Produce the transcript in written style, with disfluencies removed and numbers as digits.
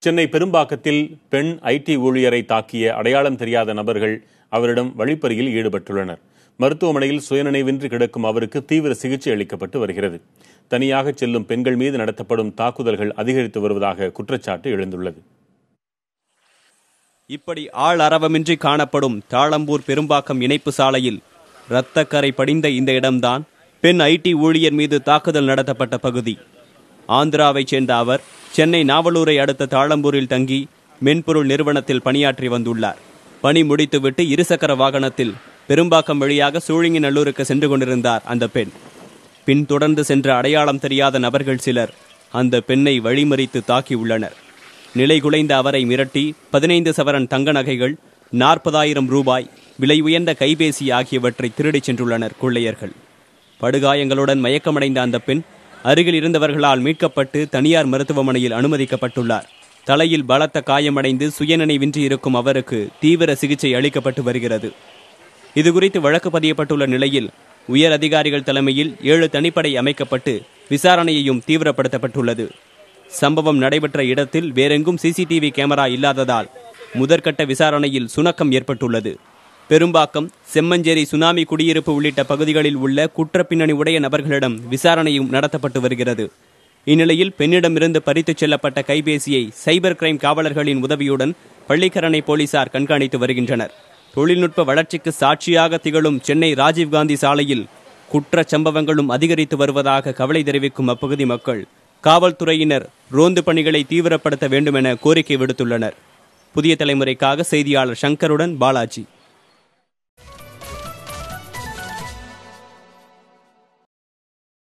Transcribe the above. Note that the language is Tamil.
சென்னை பெரும்பாக்கத்தில் பெண் ஐடி ஊழியரை தாக்கிய அடையாளம் தெரியாத நபர்கள் அவரிடம் வழிப்பறியில் ஈடுபட்டுள்ளனர். மருத்துவமனையில் சுயநினைவின்றி கிடக்கும் அவருக்கு தீவிர சிகிச்சை அளிக்கப்பட்டு வருகிறது. தனியாக செல்லும் பெண்கள் மீது நடத்தப்படும் தாக்குதல்கள் அதிகரித்து வருவதாக குற்றச்சாட்டு எழுந்துள்ளது. இப்படி ஆள் அரவமின்றி காணப்படும் தாளம்பூர் பெரும்பாக்கம் இணைப்பு சாலையில் இரத்தக்கரை படிந்த இந்த இடம்தான் பெண் ஐடி ஊழியர் மீது தாக்குதல் நடத்தப்பட்ட பகுதி. ஆந்திராவைச் சேர்ந்த அவர் சென்னை நாவலூரை அடுத்த தாளம்பூரில் தங்கி மென்பொருள் நிறுவனத்தில் பணியாற்றி வந்துள்ளார். பணி முடித்துவிட்டு இருசக்கர வாகனத்தில் பெரும்பாக்கம் வழியாக சூழிங்கநல்லூருக்கு சென்று கொண்டிருந்தார் அந்த பெண். பின்தொடர்ந்து சென்ற அடையாளம் தெரியாத நபர்கள் சிலர் அந்த பெண்ணை வழிமறித்து தாக்கியுள்ளனர். நிலை குலைந்த அவரை மிரட்டி 15 சவரன் தங்க நகைகள், 40,000 ரூபாய் விலை உயர்ந்த கைபேசி ஆகியவற்றை திருடிச் சென்றுள்ளனர் கொள்ளையர்கள். படுகாயங்களுடன் மயக்கமடைந்த அந்த பெண் அருகில் இருந்தவர்களால் மீட்கப்பட்டு தனியார் மருத்துவமனையில் அனுமதிக்கப்பட்டுள்ளார். தலையில் பலத்த காயமடைந்து சுயநினைவின்றி இருக்கும் அவருக்கு தீவிர சிகிச்சை அளிக்கப்பட்டு வருகிறது. இதுகுறித்து வழக்கு பதியப்பட்டுள்ள நிலையில் உயர் அதிகாரிகள் தலைமையில் 7 தனிப்படை அமைக்கப்பட்டு விசாரணையையும் தீவிரப்படுத்தப்பட்டுள்ளது. சம்பவம் நடைபெற்ற இடத்தில் வேறெங்கும் சிசிடிவி கேமரா இல்லாததால் முதற்கட்ட விசாரணையில் சுணக்கம் ஏற்பட்டுள்ளது. பெரும்பாக்கம், செம்மஞ்சேரி, சுனாமி குடியிருப்பு உள்ளிட்ட பகுதிகளில் உள்ள குற்ற பின்னணி உடைய நபர்களிடம் விசாரணையும் நடத்தப்பட்டு வருகிறது. இந்நிலையில் பெண்ணிடமிருந்து பறித்துச் செல்லப்பட்ட கைபேசியை சைபர் கிரைம் காவலர்களின் உதவியுடன் பள்ளிக்கரணை போலீசார் கண்காணித்து வருகின்றனர். தொழில்நுட்ப வளர்ச்சிக்கு சாட்சியாக திகழும் சென்னை ராஜீவ்காந்தி சாலையில் குற்றச் சம்பவங்களும் அதிகரித்து வருவதாக கவலை தெரிவிக்கும் அப்பகுதி மக்கள் காவல்துறையினர் ரோந்து பணிகளை தீவிரப்படுத்த வேண்டும் என கோரிக்கை விடுத்துள்ளனர். புதிய தலைமுறைக்காக செய்தியாளர் சங்கருடன் பாலாஜி.